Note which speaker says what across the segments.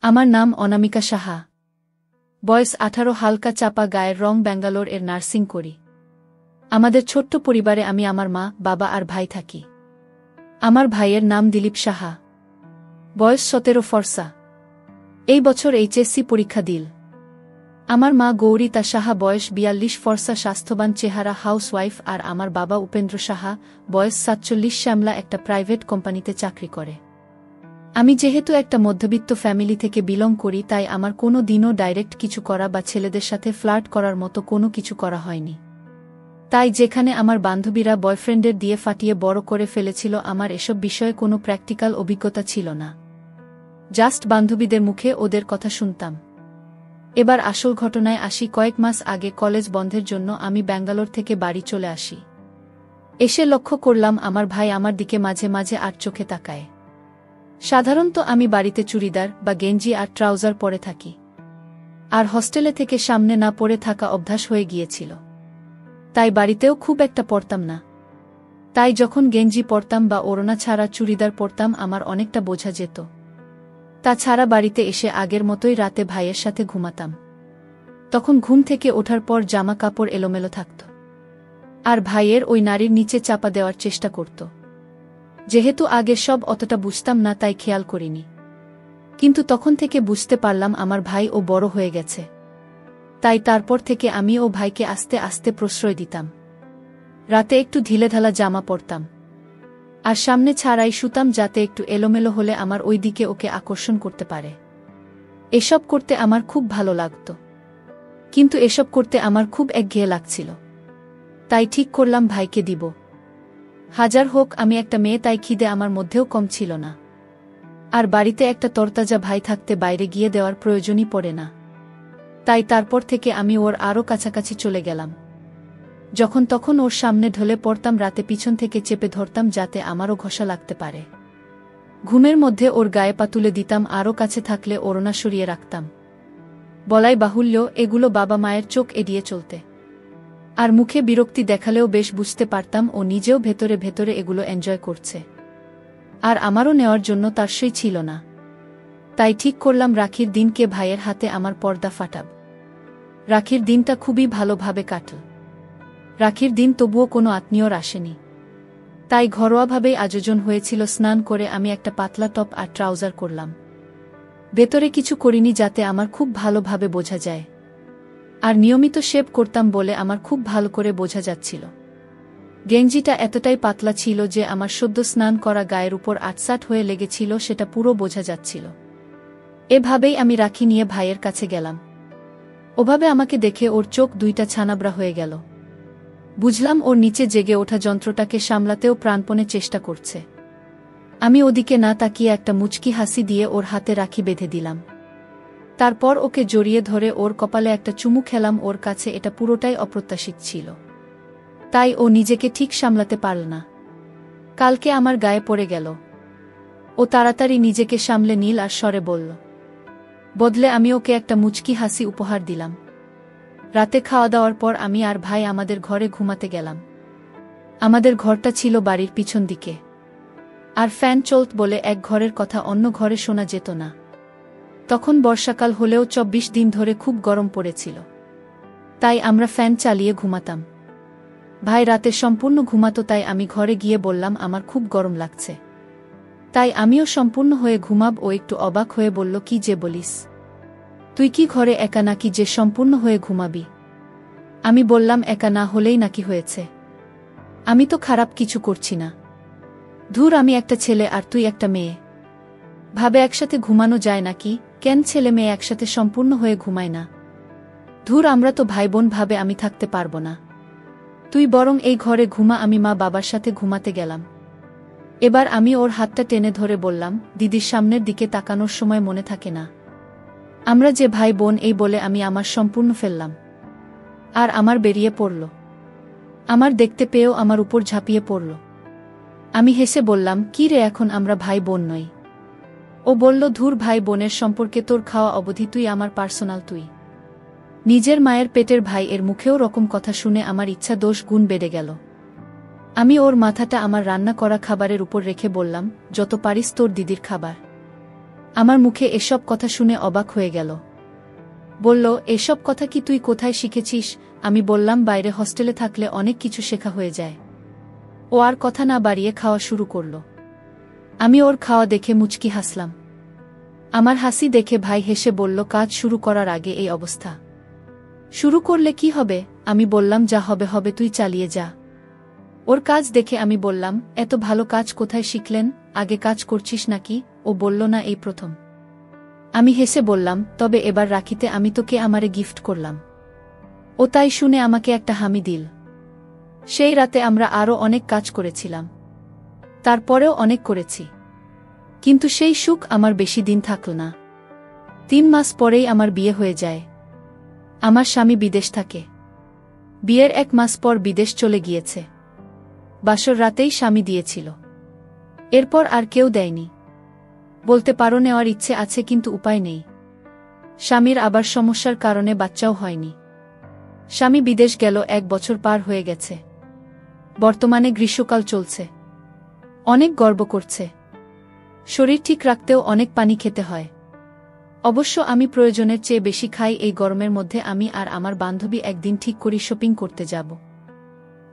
Speaker 1: আমার নাম অনামিকা সাহা। বয়স 18, হালকা চাপা গায়ের রং, ব্যাঙ্গালোর এর নার্সিং করি। আমাদের ছোট্ট পরিবারে আমি, আমার মা, বাবা আর ভাই থাকি। আমার ভাইয়ের নাম দিলীপ সাহা। বয়স 17, ফর্সা। এই বছর এইচএসসি পরীক্ষা দিল। আমার মা গৌরীতা সাহা, বয়স 42, ফর্সা, স্বাস্থ্যবান চেহারা, হাউসওয়াইফ। আর আমার বাবা উপেন্দ্র সাহা, বয়স 47, শ্যামলা একটা প্রাইভেট কোম্পানিতে চাকরি করে। আমি যেহেতু একটা মধ্যবিত্ত ফ্যামিলি থেকে বিলং করি, তাই আমার কোনো দিনও ডাইরেক্ট কিছু করা বা ছেলেদের সাথে ফ্লার্ট করার মতো কোনো কিছু করা হয়নি। তাই যেখানে আমার বান্ধবীরা বয়ফ্রেন্ডের দিয়ে ফাটিয়ে বড় করে ফেলেছিল, আমার এসব বিষয়ে কোনো প্র্যাকটিক্যাল অভিজ্ঞতা ছিল না। জাস্ট বান্ধবীদের মুখে ওদের কথা শুনতাম। এবার আসল ঘটনায় আসি। কয়েক মাস আগে কলেজ বন্ধের জন্য আমি ব্যাঙ্গালোর থেকে বাড়ি চলে আসি। এসে লক্ষ্য করলাম আমার ভাই আমার দিকে মাঝে মাঝে আর চোখে তাকায়। সাধারণত আমি বাড়িতে চুড়িদার বা গেঞ্জি আর ট্রাউজার পরে থাকি, আর হস্টেলে থেকে সামনে না পরে থাকা অভ্যাস হয়ে গিয়েছিল। তাই বাড়িতেও খুব একটা পরতাম না। তাই যখন গেঞ্জি পরতাম বা ওড়না ছাড়া চুড়িদার পরতাম, আমার অনেকটা বোঝা যেত। তাছাড়া বাড়িতে এসে আগের মতোই রাতে ভাইয়ের সাথে ঘুমাতাম। তখন ঘুম থেকে ওঠার পর জামা কাপড় এলোমেলো থাকত, আর ভাইয়ের ওই নারীর নিচে চাপা দেওয়ার চেষ্টা করত। যেহেতু আগে সব অতটা বুঝতাম না, তাই খেয়াল করিনি। কিন্তু তখন থেকে বুঝতে পারলাম আমার ভাই ও বড় হয়ে গেছে। তাই তারপর থেকে আমি ও ভাইকে আস্তে আস্তে প্রশ্রয় দিতাম। রাতে একটু ঢিলেঢালা জামা পরতাম, আর সামনে ছাড়াই শুতাম, যাতে একটু এলোমেলো হলে আমার ওই দিকে ওকে আকর্ষণ করতে পারে। এসব করতে আমার খুব ভালো লাগত, কিন্তু এসব করতে আমার খুব একঘেয়ে লাগছিল। তাই ঠিক করলাম ভাইকে দিব। হাজার হোক আমি একটা মেয়ে, তাই খিদে আমার মধ্যেও কম ছিল না। আর বাড়িতে একটা তরতাজা ভাই থাকতে বাইরে গিয়ে দেওয়ার প্রয়োজনই পড়ে না। তাই তারপর থেকে আমি ওর আরও কাছাকাছি চলে গেলাম। যখন তখন ওর সামনে ঢলে পড়তাম, রাতে পিছন থেকে চেপে ধরতাম, যাতে আমারও ঘষা লাগতে পারে। ঘুমের মধ্যে ওর গায়ে পা তুলে দিতাম, আরও কাছে থাকলে ওড়না সরিয়ে রাখতাম। বলাই বাহুল্য, এগুলো বাবা মায়ের চোখ এড়িয়ে চলতে। আর মুখে বিরক্তি দেখালেও বেশ বুঝতে পারতাম ও নিজেও ভেতরে ভেতরে এগুলো এনজয় করছে। আর আমারও নেওয়ার জন্য তার সই ছিল না। তাই ঠিক করলাম রাখির দিনকে ভাইয়ের হাতে আমার পর্দা ফাটাব। রাখির দিনটা খুবই ভালোভাবে কাটল। রাখির দিন তবুও কোনো আত্মীয়র আসেনি, তাই ঘরোয়াভাবেই আয়োজন হয়েছিল। স্নান করে আমি একটা পাতলা টপ আর ট্রাউজার করলাম। ভেতরে কিছু করিনি, যাতে আমার খুব ভালোভাবে বোঝা যায়। আর নিয়মিত শেভ করতাম বলে আমার খুব ভালো করে বোঝা যাচ্ছিল। গেঞ্জিটা এতটাই পাতলা ছিল যে আমার সদ্য স্নান করা গায়ের উপর আটসাট হয়ে লেগেছিল, সেটা পুরো বোঝা যাচ্ছিল। এভাবেই আমি রাখি নিয়ে ভাইয়ের কাছে গেলাম। ওভাবে আমাকে দেখে ওর চোখ দুইটা ছানাবড়া হয়ে গেল। বুঝলাম ওর নিচে জেগে ওঠা যন্ত্রটাকে সামলাতেও প্রাণপণে চেষ্টা করছে। আমি ওদিকে না তাকিয়ে একটা মুচকি হাসি দিয়ে ওর হাতে রাখি বেঁধে দিলাম। তারপর ওকে জড়িয়ে ধরে ওর কপালে একটা চুমু খেলাম। ওর কাছে এটা পুরোটাই অপ্রত্যাশিত ছিল, তাই ও নিজেকে ঠিক সামলাতে পারল না। কালকে আমার গায়ে পড়ে গেল। ও তাড়াতাড়ি নিজেকে সামলে নীল আর স্বরে বলল। বদলে আমি ওকে একটা মুচকি হাসি উপহার দিলাম। রাতে খাওয়া দাওয়ার পর আমি আর ভাই আমাদের ঘরে ঘুমাতে গেলাম। আমাদের ঘরটা ছিল বাড়ির পিছন দিকে, আর ফ্যান চলত বলে এক ঘরের কথা অন্য ঘরে শোনা যেত না। তখন বর্ষাকাল হলেও 24 দিন ধরে খুব গরম পড়েছিল, তাই আমরা ফ্যান চালিয়ে ঘুমাতাম। ভাই রাতে সম্পূর্ণ ঘুমাতো, তাই আমি ঘরে গিয়ে বললাম আমার খুব গরম লাগছে। তাই আমিও সম্পূর্ণ হয়ে ঘুমাব। ও একটু অবাক হয়ে বলল, কি যে বলিস, তুই কি ঘরে একা নাকি যে সম্পূর্ণ হয়ে ঘুমাবি? আমি বললাম, একা না হলেই নাকি হয়েছে? আমি তো খারাপ কিছু করছি না। ধুর, আমি একটা ছেলে আর তুই একটা মেয়ে, ভাবে একসাথে ঘুমানো যায় নাকি? কেন ছেলে মেয়ে একসাথে সম্পূর্ণ হয়ে ঘুমায় না? ধুর, আমরা তো ভাই বোন, ভাবে আমি থাকতে পারবো না। তুই বরং এই ঘরে ঘুমা, আমি মা বাবার সাথে ঘুমাতে গেলাম। এবার আমি ওর হাতটা টেনে ধরে বললাম, দিদির সামনের দিকে তাকানোর সময় মনে থাকে না আমরা যে ভাই বোন? এই বলে আমি আমার সম্পূর্ণ ফেললাম, আর আমার বেরিয়ে পড়ল। আমার দেখতে পেয়েও আমার উপর ঝাঁপিয়ে পড়ল। আমি হেসে বললাম, কি রে, এখন আমরা ভাই বোন নই? ও বলল, ধুর, ভাই বোনের সম্পর্কে তোর খাওয়া অবধি, তুই আমার পার্সোনাল। তুই নিজের মায়ের পেটের ভাই, এর মুখেও রকম কথা শুনে আমার ইচ্ছা 10 গুণ বেড়ে গেল। আমি ওর মাথাটা আমার রান্না করা খাবারের উপর রেখে বললাম, যত পারিস তোর দিদির খাবার আমার মুখে এসব কথা শুনে অবাক হয়ে গেল। বলল, এসব কথা কি তুই কোথায় শিখেছিস? আমি বললাম, বাইরে হস্টেলে থাকলে অনেক কিছু শেখা হয়ে যায়। ও আর কথা না বাড়িয়ে খাওয়া শুরু করল। আমি ওর খাওয়া দেখে মুচকি হাসলাম। আমার হাসি দেখে ভাই হেসে বলল, কাজ শুরু করার আগে এই অবস্থা? শুরু করলে কি হবে? আমি বললাম, যা হবে হবে, তুই চালিয়ে যা। ওর কাজ দেখে আমি বললাম, এত ভালো কাজ কোথায় শিখলেন? আগে কাজ করছিস নাকি? ও বলল, না, এই প্রথম। আমি হেসে বললাম, তবে এবার রাখিতে আমি তোকে আমারে গিফট করলাম। ও তাই শুনে আমাকে একটা হামি দিল। সেই রাতে আমরা আরও অনেক কাজ করেছিলাম। তারপরেও অনেক করেছি। কিন্তু সেই সুখ আমার বেশি দিন থাকল না। 3 মাস পরেই আমার বিয়ে হয়ে যায়। আমার স্বামী বিদেশ থাকে। বিয়ের 1 মাস পর বিদেশ চলে গিয়েছে। বাসর রাতেই স্বামী দিয়েছিল। এরপর আর কেউ দেয়নি। বলতে পারো নেওয়ার ইচ্ছে আছে, কিন্তু উপায় নেই। স্বামীর আবার সমস্যার কারণে বাচ্চাও হয়নি। স্বামী বিদেশ গেল, 1 বছর পার হয়ে গেছে। বর্তমানে গ্রীষ্মকাল চলছে। অনেক গর্ব করছে। শরীর ঠিক রাখতেও অনেক পানি খেতে হয়। অবশ্য আমি প্রয়োজনের চেয়ে বেশি খাই। এই গরমের মধ্যে আমি আর আমার বান্ধবী একদিন ঠিক করি শপিং করতে যাব।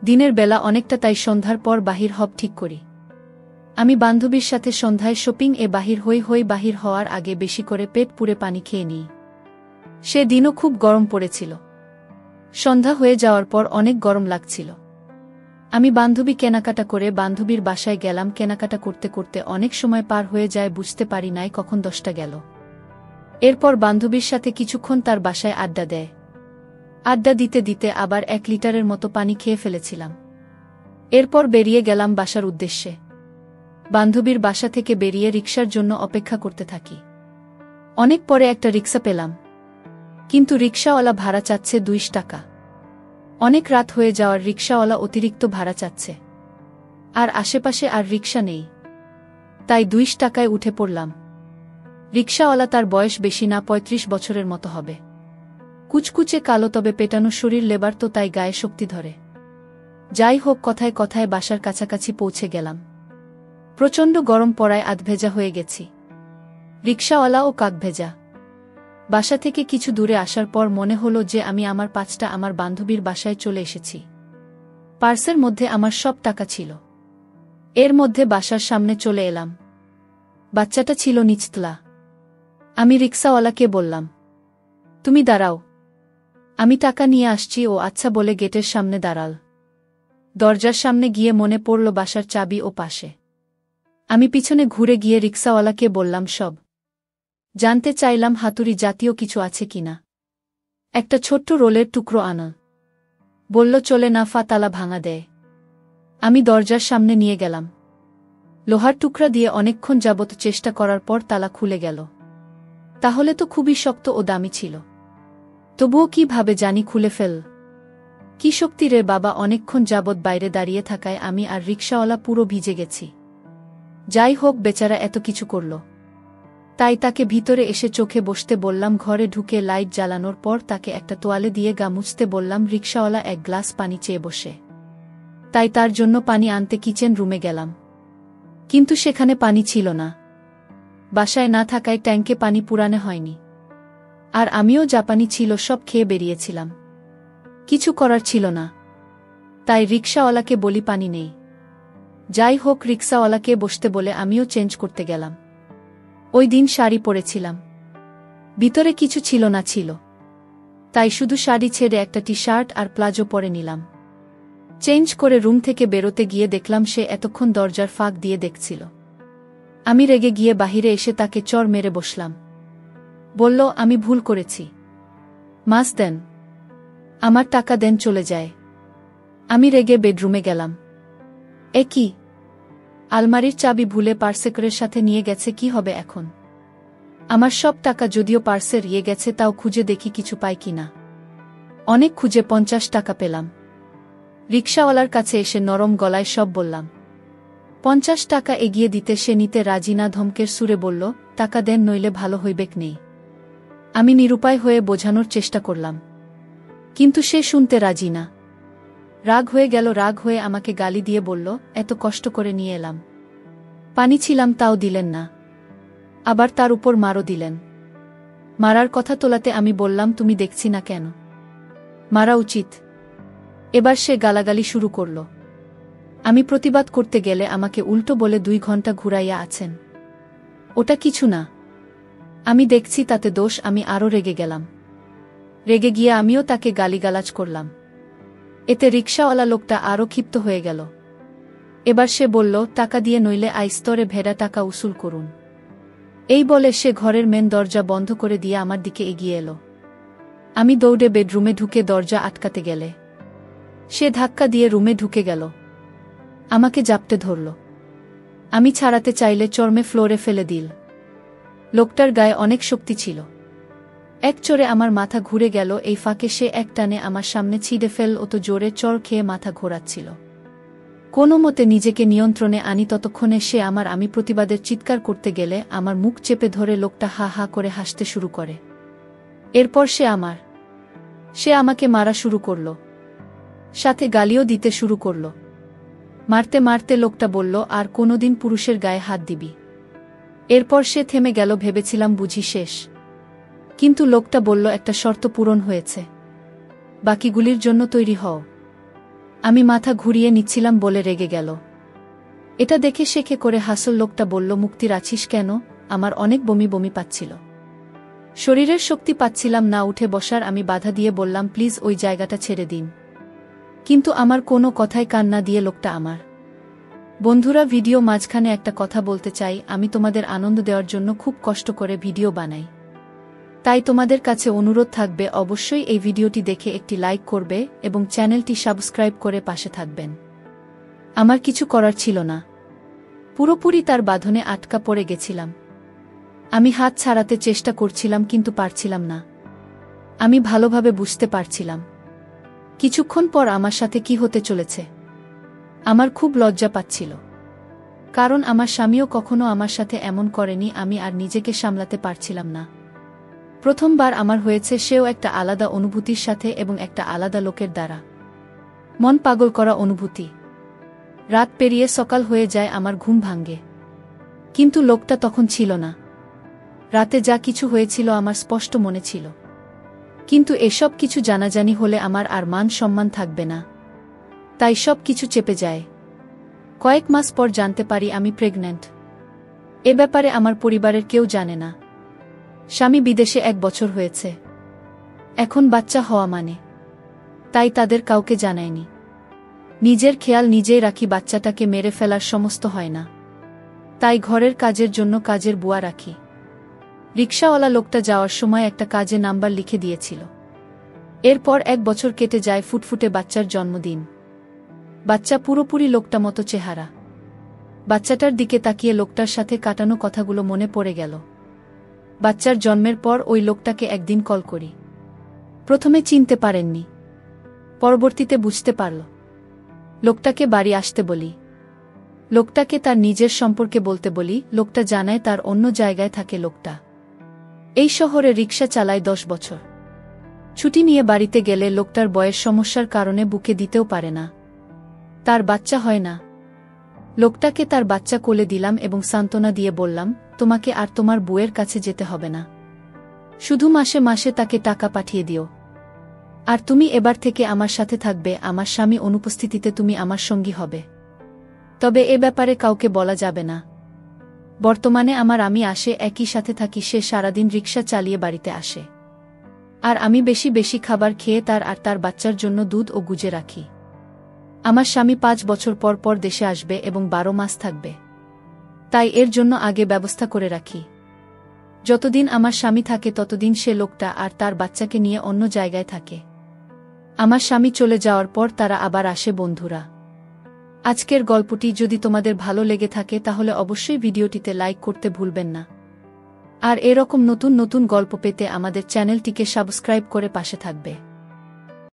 Speaker 1: দিনের বেলা অনেকটা, তাই সন্ধ্যার পর বাহির হব ঠিক করি। আমি বান্ধবীর সাথে সন্ধ্যায় শপিং এ বাহির হই। বাহির হওয়ার আগে বেশি করে পেট পুরে পানি খেয়ে নিই। সে দিনও খুব গরম পড়েছিল। সন্ধ্যা হয়ে যাওয়ার পর অনেক গরম লাগছিল। আমি বান্ধবী কেনাকাটা করে বান্ধবীর বাসায় গেলাম। কেনাকাটা করতে করতে অনেক সময় পার হয়ে যায়, বুঝতে পারি নাই কখন 10টা গেল। এরপর বান্ধবীর সাথে কিছুক্ষণ তার বাসায় আড্ডা দেয়। আড্ডা দিতে দিতে আবার 1 লিটারের মতো পানি খেয়ে ফেলেছিলাম। এরপর বেরিয়ে গেলাম বাসার উদ্দেশ্যে। বান্ধবীর বাসা থেকে বেরিয়ে রিকশার জন্য অপেক্ষা করতে থাকি। অনেক পরে একটা রিকশা পেলাম, কিন্তু রিকশাওয়ালা ভাড়া চাচ্ছে 200 টাকা। অনেক রাত হয়ে যাওয়ার রিকশাওয়ালা অতিরিক্ত ভাড়া চাচ্ছে। আর আশেপাশে আর রিকশা নেই, তাই 200 টাকায় উঠে পড়লাম। রিকশাওয়ালা, তার বয়স বেশি না, 35 বছরের মতো হবে। কুচকুচে কালো, তবে পেটানো শরীর, লেবার তো, তাই গায়ে শক্তি ধরে। যাই হোক, কথায় কথায় বাসার কাছাকাছি পৌঁছে গেলাম। প্রচণ্ড গরম পড়ায় আধভেজা হয়ে গেছি। রিকশাওয়ালাও কাকভেজা। বাসা থেকে কিছু দূরে আসার পর মনে হলো যে আমি আমার 5টা আমার বান্ধবীর বাসায় চলে এসেছি। পার্সের মধ্যে আমার সব টাকা ছিল। এর মধ্যে বাসার সামনে চলে এলাম। বাচ্চাটা ছিল নিচতলা। আমি রিকশাওয়ালাকে বললাম, তুমি দাঁড়াও, আমি টাকা নিয়ে আসছি। ও আচ্ছা বলে গেটের সামনে দাঁড়াল। দরজার সামনে গিয়ে মনে পড়ল বাসার চাবি ও পাশে। আমি পিছনে ঘুরে গিয়ে রিকশাওয়ালাকে বললাম সব। জানতে চাইলাম হাতুড়ি জাতীয় কিছু আছে কিনা। একটা ছোট্ট রোলের টুকরো আনা। বলল, চলে না, তালা ভাঙা দেয়। আমি দরজার সামনে নিয়ে গেলাম। লোহার টুকরা দিয়ে অনেকক্ষণ যাবত চেষ্টা করার পর তালা খুলে গেল। তাহলে তো খুবই শক্ত ও দামি ছিল। তবুও কিভাবে জানি খুলে ফেল। কি শক্তি রে বাবা! অনেকক্ষণ যাবৎ বাইরে দাঁড়িয়ে থাকায় আমি আর রিকশাওয়ালা পুরো ভিজে গেছি। যাই হোক, বেচারা এত কিছু করল, তাই তাকে ভিতরে এসে চোখে বসতে বললাম। ঘরে ঢুকে লাইট জ্বালানোর পর তাকে একটা তোয়ালে দিয়ে গা মুছতে বললাম। রিকশাওয়ালা 1 গ্লাস পানি চেয়ে বসে, তাই তার জন্য পানি আনতে কিচেন রুমে গেলাম। কিন্তু সেখানে পানি ছিল না। বাসায় না থাকায় ট্যাঙ্কে পানি পুরানো হয়নি। আর আমিও জাপানি ছিল সব খেয়ে বেরিয়েছিলাম। কিছু করার ছিল না, তাই রিকশাওয়ালাকে বলি পানি নেই। যাই হোক, রিকশাওয়ালাকে বসতে বলে আমিও চেঞ্জ করতে গেলাম। ওই দিন শাড়ি পরেছিলাম। ভিতরে কিছু ছিল না, তাই শুধু শাড়ি ছেড়ে একটা টি-শার্ট আর প্লাজো পরে নিলাম। চেঞ্জ করে রুম থেকে বেরোতে গিয়ে দেখলাম সে এতক্ষণ দরজার ফাঁক দিয়ে দেখছিল। আমি রেগে গিয়ে বাহিরে এসে তাকে চড় মেরে বসলাম। বলল, আমি ভুল করেছি, মাস দেন, আমার টাকা দেন, চলে যায়। আমি রেগে বেডরুমে গেলাম। এ কি? আলমারির চাবি ভুলে পার্সেকরের সাথে নিয়ে গেছে, কি হবে এখন? আমার সব টাকা যদিও পার্সে রিয়ে গেছে, তাও খুঁজে দেখি কিছু পাই কিনা। অনেক খুঁজে 50 টাকা পেলাম। রিকশাওয়ালার কাছে এসে নরম গলায় সব বললাম। 50 টাকা এগিয়ে দিতে সে নিতে রাজি না, ধমকের সুরে বলল, টাকা দেন, নইলে ভালো হইবেক নেই। আমি নিরুপায় হয়ে বোঝানোর চেষ্টা করলাম, কিন্তু সে শুনতে রাজি না। রাগ হয়ে গেল। রাগ হয়ে আমাকে গালি দিয়ে বলল, এত কষ্ট করে নিয়ে এলাম, পানি ছিলাম, তাও দিলেন না। আবার তার উপর মারও দিলেন। মারার কথা তোলাতে আমি বললাম, তুমি দেখছি না কেন? মারা উচিত। এবার সে গালাগালি শুরু করল। আমি প্রতিবাদ করতে গেলে আমাকে উল্টো বলে 2 ঘন্টা ঘুরাইয়া আছেন। ওটা কিছু না, আমি দেখছি তাতে দোষ। আমি আরও রেগে গেলাম। রেগে গিয়ে আমিও তাকে গালিগালাজ করলাম। এতে রিকশাওয়ালা লোকটা আরও ক্ষিপ্ত হয়ে গেল। এবার সে বলল, টাকা দিয়ে নইলে আইস্তরে ভেড়া টাকা উসুল করুন। এই বলে সে ঘরের মেন দরজা বন্ধ করে দিয়ে আমার দিকে এগিয়ে এলো। আমি দৌড়ে বেডরুমে ঢুকে দরজা আটকাতে গেলে সে ধাক্কা দিয়ে রুমে ঢুকে গেল। আমাকে জাপটে ধরল। আমি ছাড়াতে চাইলে চর্মে ফ্লোরে ফেলে দিল। লোকটার গায়ে অনেক শক্তি ছিল। এক চড়ে আমার মাথা ঘুরে গেল। এই ফাঁকে সে এক টানে আমার সামনে ছিঁড়ে ফেল। অত জোরে চড় খেয়ে মাথা ঘোরাচ্ছিল। কোনো মতে নিজেকে নিয়ন্ত্রণে আনি ততক্ষণে সে আমি প্রতিবাদের চিৎকার করতে গেলে আমার মুখ চেপে ধরে লোকটা হা হা করে হাসতে শুরু করে। এরপর সে আমাকে মারা শুরু করল, সাথে গালিও দিতে শুরু করল। মারতে মারতে লোকটা বলল, আর কোনোদিন পুরুষের গায়ে হাত দিবি। এরপর সে থেমে গেল। ভেবেছিলাম বুঝি শেষ, কিন্তু লোকটা বলল, একটা শর্ত পূরণ হয়েছে, বাকিগুলির জন্য তৈরি হও। আমি মাথা ঘুরিয়ে নিচ্ছিলাম বলে রেগে গেল। এটা দেখে শেখে করে হাসল। লোকটা বলল, মুক্তির আছিস কেন? আমার অনেক বমি বমি পাচ্ছিল, শরীরের শক্তি পাচ্ছিলাম না উঠে বসার। আমি বাধা দিয়ে বললাম, প্লিজ ওই জায়গাটা ছেড়ে দিন। কিন্তু আমার কোনো কথায় কান না দিয়ে লোকটা আমার। বন্ধুরা, ভিডিও মাঝখানে একটা কথা বলতে চাই। আমি তোমাদের আনন্দ দেওয়ার জন্য খুব কষ্ট করে ভিডিও বানাই, তাই তোমাদের কাছে অনুরোধ থাকবে অবশ্যই এই ভিডিওটি দেখে একটি লাইক করবে এবং চ্যানেলটি সাবস্ক্রাইব করে পাশে থাকবেন। আমার কিছু করার ছিল না, পুরোপুরি তার বাঁধনে আটকা পড়ে গেছিলাম। আমি হাত ছাড়াতে চেষ্টা করছিলাম কিন্তু পারছিলাম না। আমি ভালোভাবে বুঝতে পারছিলাম কিছুক্ষণ পর আমার সাথে কি হতে চলেছে। আমার খুব লজ্জা পাচ্ছিল, কারণ আমার স্বামীও কখনো আমার সাথে এমন করেনি। আমি আর নিজেকে সামলাতে পারছিলাম না। প্রথমবার আমার হয়েছে, সেও একটা আলাদা অনুভূতির সাথে এবং একটা আলাদা লোকের দ্বারা। মন পাগল করা অনুভূতি। রাত পেরিয়ে সকাল হয়ে যায়, আমার ঘুম ভাঙ্গে। কিন্তু লোকটা তখন ছিল না। রাতে যা কিছু হয়েছিল আমার স্পষ্ট মনে ছিল। কিন্তু এসব কিছু জানাজানি হলে আমার আর মান সম্মান থাকবে না, তাই সব কিছু চেপে যায়। কয়েক মাস পর জানতে পারি আমি প্রেগন্যান্ট। এ ব্যাপারে আমার পরিবারের কেউ জানে না। স্বামী বিদেশে 1 বছর হয়েছে, এখন বাচ্চা হওয়া মানে, তাই তাদের কাউকে জানায়নি। নিজের খেয়াল নিজেই রাখি, বাচ্চাটাকে মেরে ফেলার সমস্ত হয় না, তাই ঘরের কাজের জন্য কাজের বুয়া রাখি। রিকশাওয়ালা লোকটা যাওয়ার সময় একটা কাজে নাম্বার লিখে দিয়েছিল। এরপর 1 বছর কেটে যায়, ফুটফুটে বাচ্চার জন্মদিন। বাচ্চা পুরোপুরি লোকটা মতো চেহারা। বাচ্চাটার দিকে তাকিয়ে লোকটার সাথে কাটানো কথাগুলো মনে পড়ে গেল। বাচ্চার জন্মের পর ওই লোকটাকে একদিন কল করি। প্রথমে চিনতে পারেননি, পরবর্তীতে বুঝতে পারল। লোকটাকে বাড়ি আসতে বলি, লোকটাকে তার নিজের সম্পর্কে বলতে বলি। লোকটা জানায় তার অন্য জায়গায় থাকে। লোকটা এই শহরে রিকশা চালায় 10 বছর। ছুটি নিয়ে বাড়িতে গেলে লোকটার বয়স সমস্যার কারণে বুকে দিতেও পারে না, তার বাচ্চা হয় না। লোকটাকে তার বাচ্চা কোলে দিলাম এবং সান্ত্বনা দিয়ে বললাম, তোমাকে আর তোমার বউয়ের কাছে যেতে হবে না, শুধু মাসে মাসে তাকে টাকা পাঠিয়ে দিও। আর তুমি এবার থেকে আমার সাথে থাকবে, আমার স্বামী অনুপস্থিতিতে তুমি আমার সঙ্গী হবে। তবে এ ব্যাপারে কাউকে বলা যাবে না। বর্তমানে আমি আসে, একই সাথে থাকি। সে সারাদিন রিকশা চালিয়ে বাড়িতে আসে, আর আমি বেশি বেশি খাবার খেয়ে তার আর তার বাচ্চার জন্য দুধ ও গুজে রাখি। আমার স্বামী 5 বছর পর পর দেশে আসবে এবং 12 মাস থাকবে, তাই এর জন্য আগে ব্যবস্থা করে রাখি। যতদিন আমার স্বামী থাকে ততদিন সে লোকটা আর তার বাচ্চাকে নিয়ে অন্য জায়গায় থাকে। আমার স্বামী চলে যাওয়ার পর তারা আবার আসে। বন্ধুরা, আজকের গল্পটি যদি তোমাদের ভালো লেগে থাকে তাহলে অবশ্যই ভিডিওটিতে লাইক করতে ভুলবেন না। আর এরকম নতুন নতুন গল্প পেতে আমাদের চ্যানেলটিকে সাবস্ক্রাইব করে পাশে থাকবে।